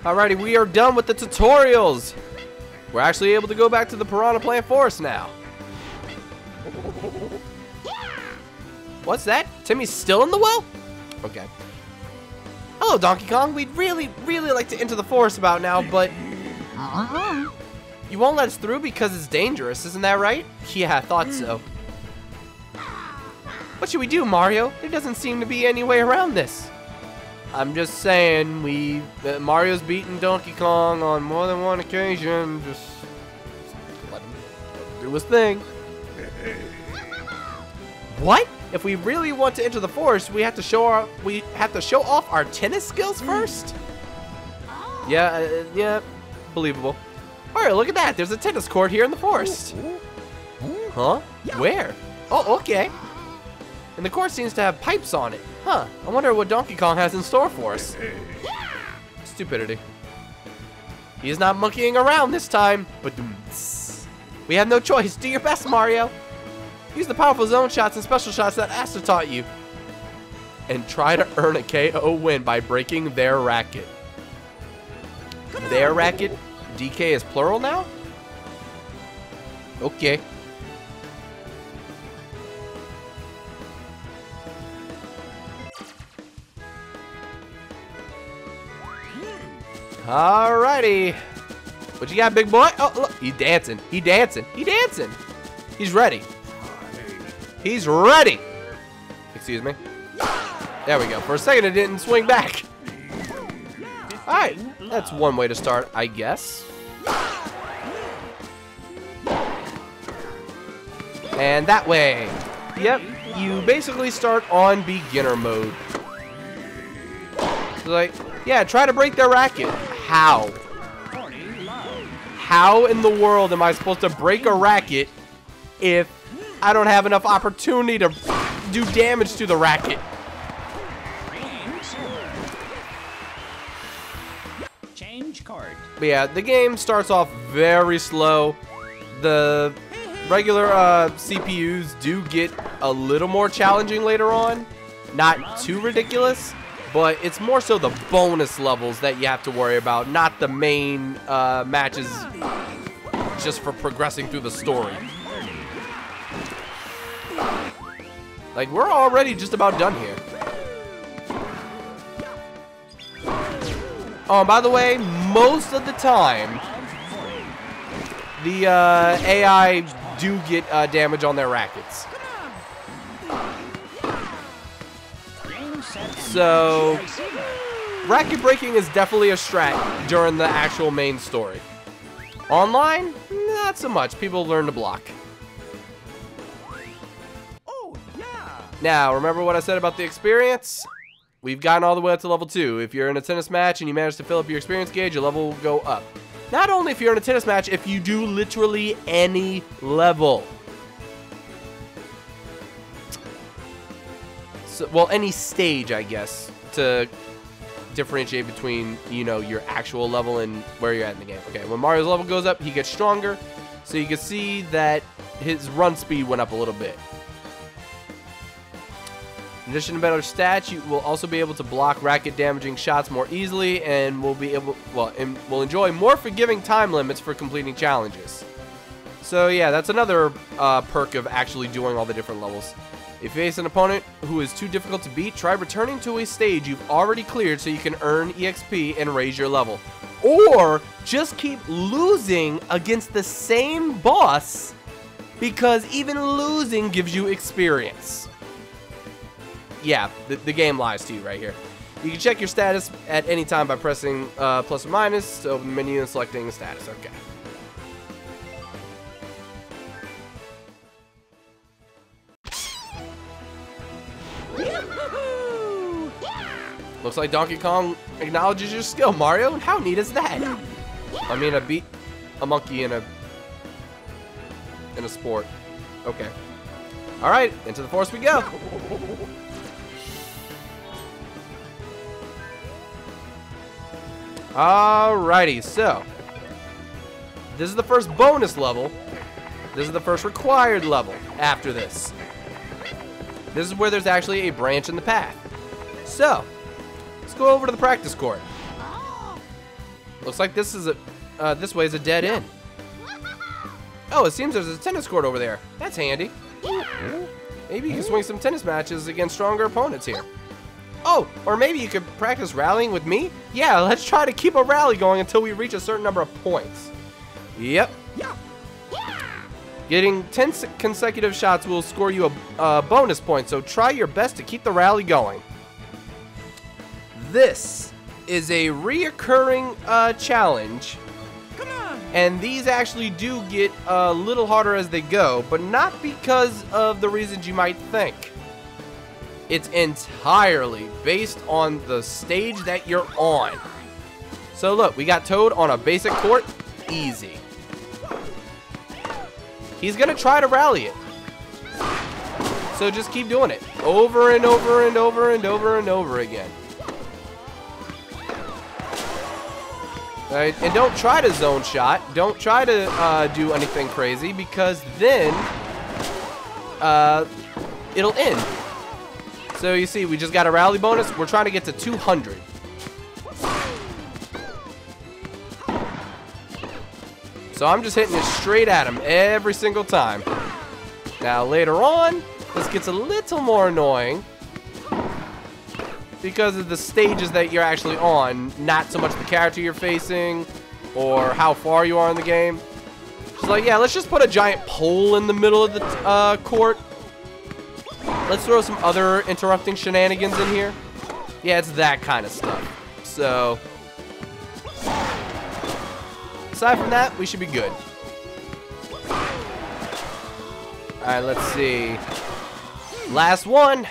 Alrighty, we are done with the tutorials. We're actually able to go back to the Piranha Plant Forest now. What's that? Timmy's still in the well? Okay. Hello, Donkey Kong. We'd really like to enter the forest about now, but you won't let us through because it's dangerous, isn't that right? Yeah, I thought so. What should we do, Mario? There doesn't seem to be any way around this. I'm just saying, Mario's beaten Donkey Kong on more than one occasion. Just let him do his thing. What? If we really want to enter the forest, we have to show off our tennis skills first? Yeah, believable. All right, look at that. There's a tennis court here in the forest. Huh? Where? Oh, okay. And the court seems to have pipes on it. Huh, I wonder what Donkey Kong has in store for us. Stupidity. He is not monkeying around this time. But we have no choice. Do your best, Mario. Use the powerful zone shots and special shots that Asta taught you. And try to earn a KO win by breaking their racket. Their racket? DK is plural now? Okay. Alrighty. What you got, big boy? Oh, look. He's dancing. He's dancing. He's dancing. He's ready. He's ready. Excuse me. There we go. For a second, it didn't swing back. Alright. That's one way to start, I guess. And that way. Yep. You basically start on beginner mode. So like, yeah, try to break their racket. How? How in the world am I supposed to break a racket if I don't have enough opportunity to do damage to the racket? Change card. But yeah, the game starts off very slow. The regular CPUs do get a little more challenging later on. Not too ridiculous. But it's more so the bonus levels that you have to worry about, not the main matches just for progressing through the story. Like, we're already just about done here. Oh, and by the way, most of the time, the AI do get damage on their rackets. So, racket breaking is definitely a strat during the actual main story. Online, not so much. People learn to block. Oh, yeah. Now, remember what I said about the experience? We've gotten all the way up to level 2. If you're in a tennis match and you manage to fill up your experience gauge, your level will go up. Not only if you're in a tennis match, if you do literally any level. Well, any stage, I guess, to differentiate between, you know, your actual level and where you're at in the game. Okay, when Mario's level goes up, he gets stronger. So you can see that his run speed went up a little bit. In addition to better stats, you will also be able to block racket damaging shots more easily and will be able, will enjoy more forgiving time limits for completing challenges. So yeah, that's another perk of actually doing all the different levels. If you face an opponent who is too difficult to beat, try returning to a stage you've already cleared so you can earn EXP and raise your level. Or just keep losing against the same boss because even losing gives you experience. Yeah, the game lies to you right here. You can check your status at any time by pressing plus or minus to open the menu and selecting status. Okay. Looks like Donkey Kong acknowledges your skill, Mario. How neat is that? I mean, I beat a monkey in a sport. Okay. All right, into the forest we go. Alrighty, so this is the first bonus level. This is the first required level after this. This is where there's actually a branch in the path. So, let's go over to the practice court. Looks like this way is a dead end. Oh, it seems there's a tennis court over there. That's handy. Maybe you can swing some tennis matches against stronger opponents here. Oh, or maybe you could practice rallying with me? Yeah, let's try to keep a rally going until we reach a certain number of points. Yep. Getting 10 consecutive shots will score you a bonus point, so try your best to keep the rally going. This is a reoccurring challenge. And these actually do get a little harder as they go, but not because of the reasons you might think. It's entirely based on the stage that you're on. So look, we got Toad on a basic court. Easy. He's gonna try to rally it. So just keep doing it. Over and over and over and over and over again. Right, and don't try to zone shot. Don't try to do anything crazy, because then it'll end. So you see, we just got a rally bonus. We're trying to get to 200. So I'm just hitting it straight at him every single time. Now later on, this gets a little more annoying, because of the stages that you're actually on, not so much the character you're facing or how far you are in the game. It's like, yeah, let's just put a giant pole in the middle of the court. Let's throw some other interrupting shenanigans in here. Yeah, it's that kind of stuff. So, aside from that, we should be good. Alright, let's see. Last one.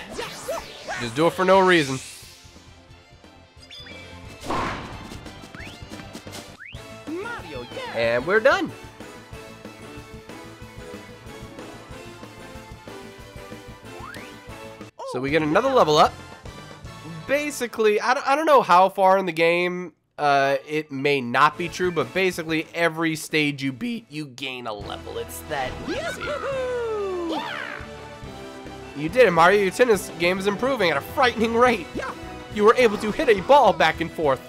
Just do it for no reason. And we're done. So we get another level up. Basically, I don't know how far in the game it may not be true, but basically every stage you beat, you gain a level. It's that easy. You did it, Mario. Your tennis game is improving at a frightening rate. You were able to hit a ball back and forth.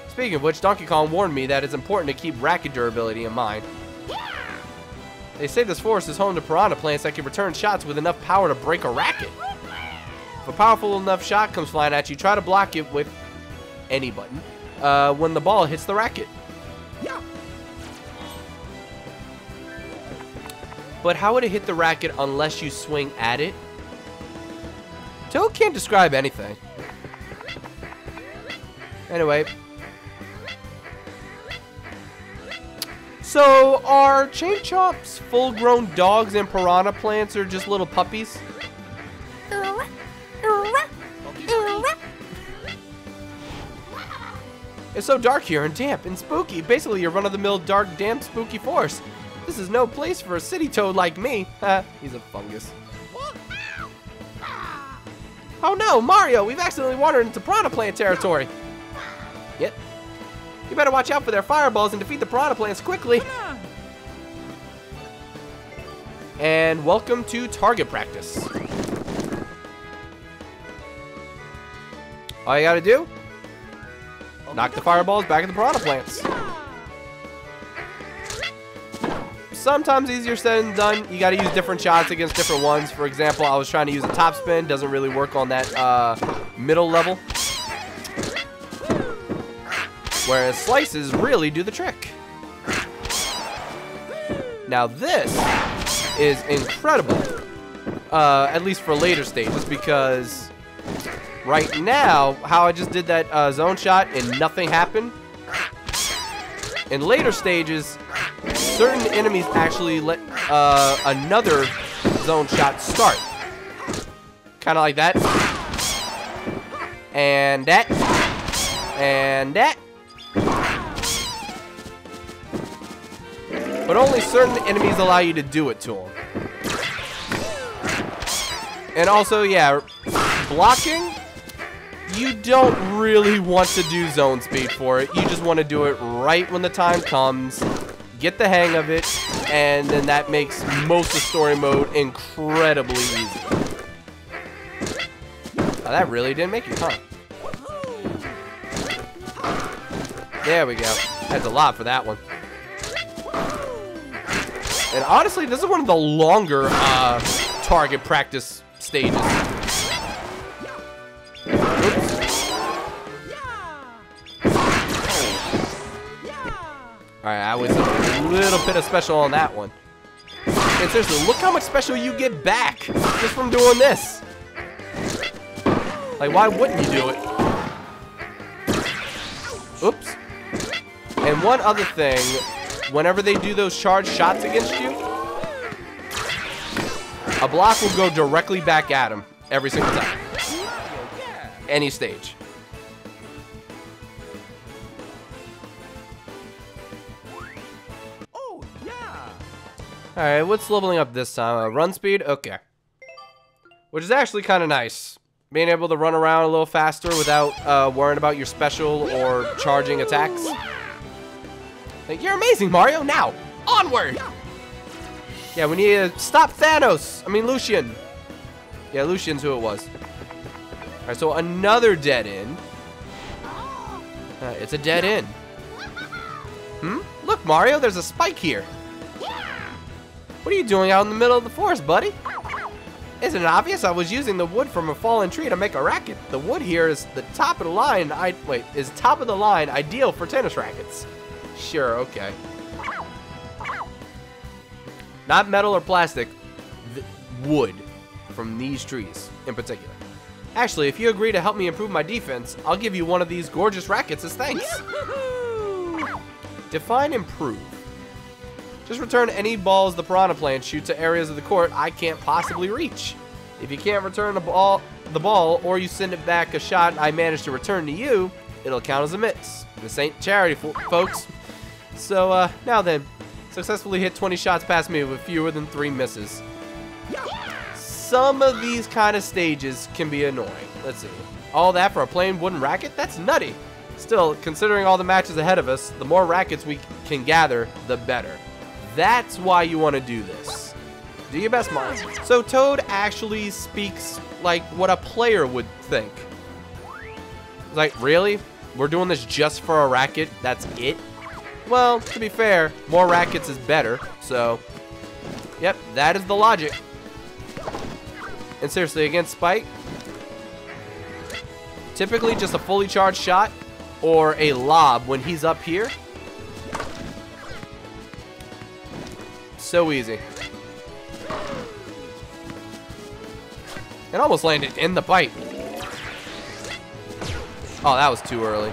Speaking of which, Donkey Kong warned me that it's important to keep racket durability in mind. They say this forest is home to piranha plants that can return shots with enough power to break a racket. If a powerful enough shot comes flying at you, try to block it with any button when the ball hits the racket. But how would it hit the racket unless you swing at it? Toad can't describe anything. Anyway. So, are chain chomps full-grown dogs and piranha plants, or just little puppies? It's so dark here and damp and spooky. Basically, your run-of-the-mill dark, damp, spooky forest. This is no place for a city toad like me. He's a fungus. Oh no, Mario! We've accidentally wandered into piranha plant territory. Yep. You better watch out for their fireballs and defeat the piranha plants quickly. And welcome to target practice. All you gotta do, knock the fireballs back at the piranha plants. Sometimes easier said than done. You gotta use different shots against different ones. For example, I was trying to use a top spin. Doesn't really work on that middle level. Whereas slices really do the trick. Now this is incredible, at least for later stages, because right now, how I just did that zone shot and nothing happened, in later stages, certain enemies actually let another zone shot start. Kind of like that. And that. And that. But only certain enemies allow you to do it to them. And also, yeah, blocking, you don't really want to do zone speed for it. You just want to do it right when the time comes, get the hang of it, and then that makes most of story mode incredibly easy. Oh, that really didn't make it, huh? There we go. That's a lot for that one. And honestly, this is one of the longer target practice stages. Oops. Alright, I was a little bit of special on that one. And seriously, look how much special you get back just from doing this. Like, why wouldn't you do it? Oops. And one other thing, whenever they do those charged shots against you, a block will go directly back at him every single time. Any stage. Oh, yeah. Alright, what's leveling up this time? Run speed? Okay. Which is actually kind of nice. Being able to run around a little faster without worrying about your special or charging attacks. Like, you're amazing, Mario! Now, onward! Yeah, we need to stop Thanos! I mean, Lucian. Yeah, Lucian's who it was. Alright, so another dead end. It's a dead end. Look, Mario, there's a spike here. What are you doing out in the middle of the forest, buddy? Isn't it obvious? I was using the wood from a fallen tree to make a racket. The wood here is the top of the line. Is top of the line ideal for tennis rackets? Sure, okay. Not metal or plastic, wood from these trees in particular. Actually, if you agree to help me improve my defense, I'll give you one of these gorgeous rackets as thanks. Define improve. Just return any balls the piranha plant shoot to areas of the court I can't possibly reach. If you can't return the ball, or you send it back a shot I managed to return to you, it'll count as a miss. This ain't charity, folks. So, now then, successfully hit 20 shots past me with fewer than 3 misses. Some of these kind of stages can be annoying. Let's see. All that for a plain wooden racket? That's nutty. Still, considering all the matches ahead of us, the more rackets we can gather, the better. That's why you want to do this. Do your best, Mom. So Toad actually speaks like what a player would think. Like, really? We're doing this just for a racket? That's it? Well, to be fair, more rackets is better. So, yep, that is the logic. And seriously, against Spike, typically just a fully charged shot or a lob when he's up here. So easy. It almost landed in the bite. Oh, that was too early.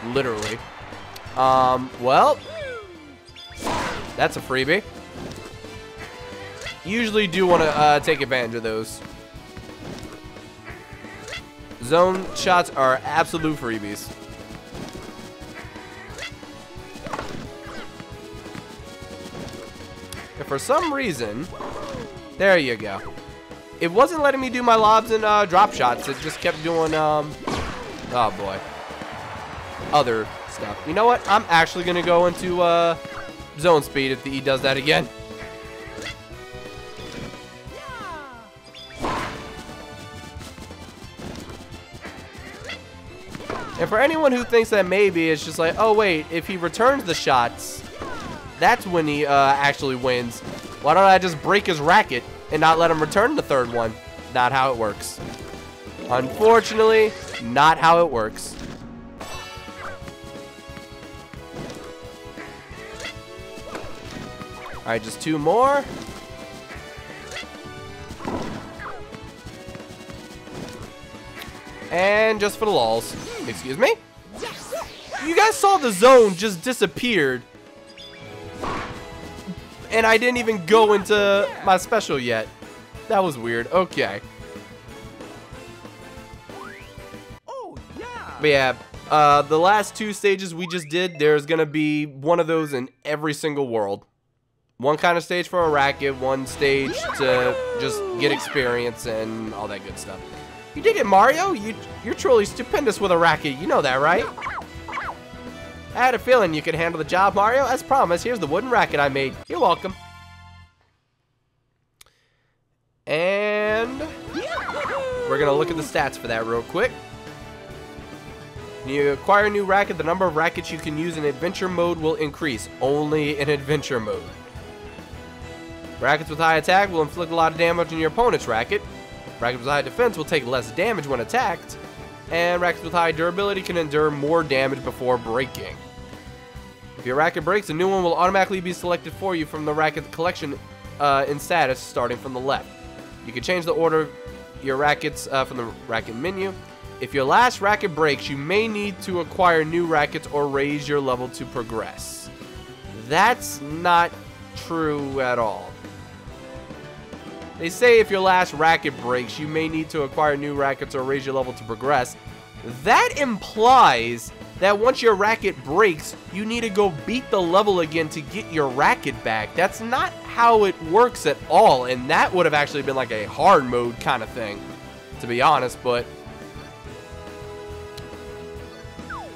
Literally. Well, that's a freebie. Usually do want to take advantage of those. Zone shots are absolute freebies. And for some reason, there you go. It wasn't letting me do my lobs and drop shots. It just kept doing, oh boy, other stuff. You know what? I'm actually going to go into zone speed if the E does that again. And for anyone who thinks that maybe it's just like, oh wait, if he returns the shots, that's when he actually wins. Why don't I just break his racket and not let him return the third one? Not how it works. Unfortunately, not how it works. Alright, just 2 more. And just for the lulz. Excuse me? You guys saw the zone just disappeared. And I didn't even go into my special yet. That was weird. Okay. Oh, yeah. But yeah, the last 2 stages we just did, there's going to be one of those in every single world. One kind of stage for a racket, one stage to just get experience and all that good stuff. You dig it, Mario? You're truly stupendous with a racket. You know that, right? I had a feeling you could handle the job, Mario. As promised, here's the wooden racket I made. You're welcome. And we're going to look at the stats for that real quick. When you acquire a new racket, the number of rackets you can use in adventure mode will increase. Only in adventure mode. Rackets with high attack will inflict a lot of damage on your opponent's racket. Rackets with high defense will take less damage when attacked. And rackets with high durability can endure more damage before breaking. If your racket breaks, a new one will automatically be selected for you from the racket collection in status starting from the left. You can change the order of your rackets from the racket menu. If your last racket breaks, you may need to acquire new rackets or raise your level to progress. That's not true at all. They say if your last racket breaks, you may need to acquire new rackets or raise your level to progress. That implies that once your racket breaks, you need to go beat the level again to get your racket back. That's not how it works at all, and that would have actually been like a hard mode kind of thing, to be honest, but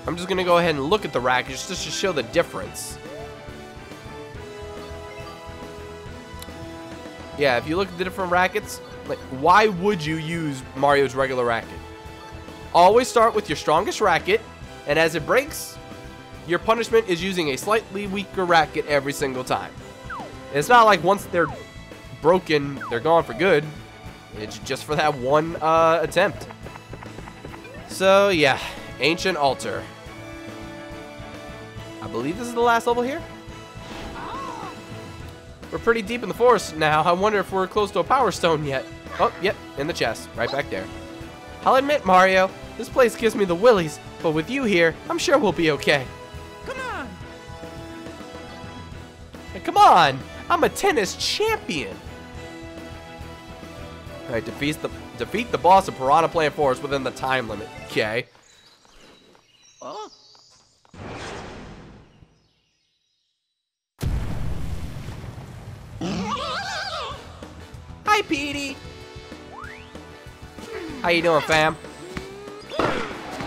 I'm just going to go ahead and look at the rackets just to show the difference. Yeah, if you look at the different rackets, like, why would you use Mario's regular racket? Always start with your strongest racket, and as it breaks, your punishment is using a slightly weaker racket every single time. It's not like once they're broken, they're gone for good. It's just for that one attempt. So, yeah, Ancient Altar. I believe this is the last level here. We're pretty deep in the forest now. I wonder if we're close to a power stone yet. Oh, yep, in the chest, right back there. I'll admit, Mario, this place gives me the willies, but with you here, I'm sure we'll be okay. Come on! Hey, come on! I'm a tennis champion! Alright, defeat the boss of Piranha Plant Forest within the time limit. Okay. Oh. Hi, Petey! How you doing, fam?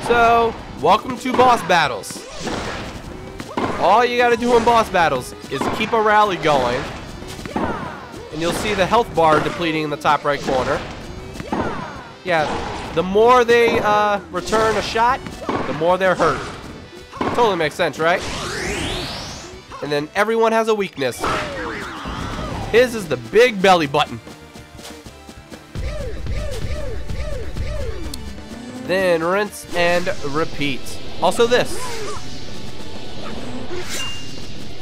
So, welcome to boss battles. All you gotta do in boss battles is keep a rally going. And you'll see the health bar depleting in the top right corner. Yeah, the more they return a shot, the more they're hurt. Totally makes sense, right? And then everyone has a weakness. His is the big belly button. Then rinse and repeat. Also this.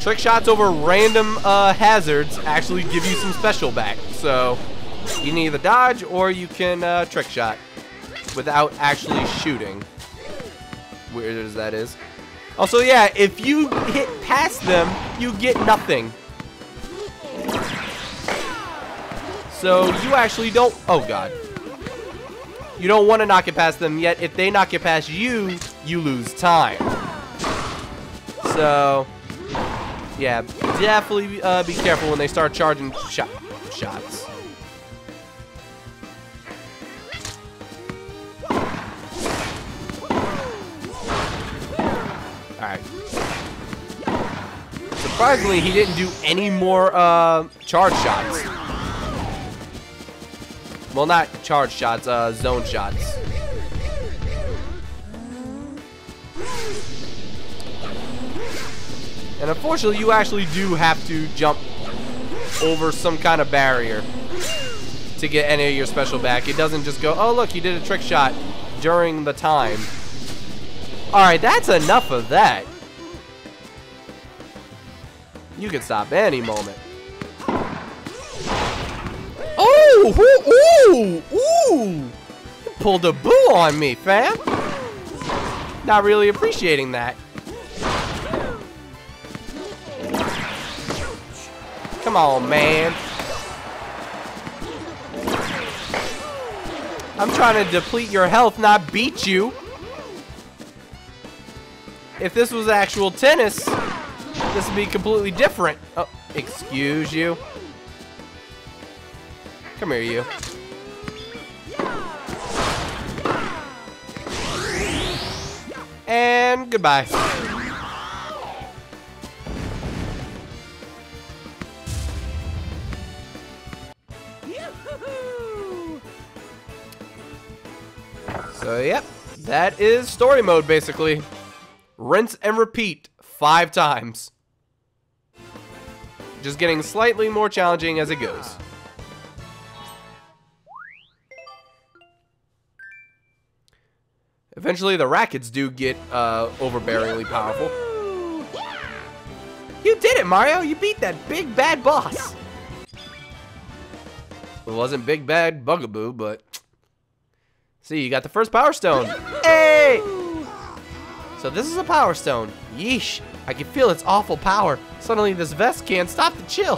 Trick shots over random hazards actually give you some special back. So you can either dodge or you can trick shot without actually shooting. Weird as that is. Also, yeah, if you hit past them, you get nothing. So you actually don't, oh god. You don't want to knock it past them, yet if they knock it past you, you lose time. So, yeah, definitely be careful when they start charging shots. Alright. Surprisingly, he didn't do any more charge shots. Well, not charge shots, zone shots. And unfortunately, you actually do have to jump over some kind of barrier to get any of your special back. It doesn't just go, oh, look, you did a trick shot during the time. Alright, that's enough of that. You can stop any moment. Ooh! You pulled a boo on me, fam. Not really appreciating that. Come on, man. I'm trying to deplete your health, not beat you. If this was actual tennis, this would be completely different. Oh, excuse you. Come here, you. And goodbye. So, yep. That is story mode, basically. Rinse and repeat 5 times. Just getting slightly more challenging as it goes. Eventually, the rackets do get overbearingly powerful. You did it, Mario! You beat that big bad boss! It wasn't Big Bad Bugaboo, but... See, you got the first Power Stone. Hey! So this is a Power Stone. Yeesh. I can feel its awful power. Suddenly this vest can't stop the chill.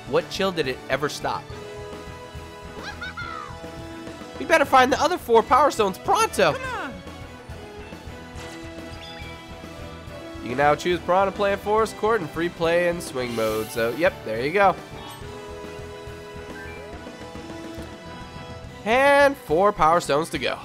What chill did it ever stop? We better find the other 4 Power Stones pronto. You can now choose Piranha Play in Forest Court and Free Play in Swing Mode. So, yep, there you go. And 4 Power Stones to go.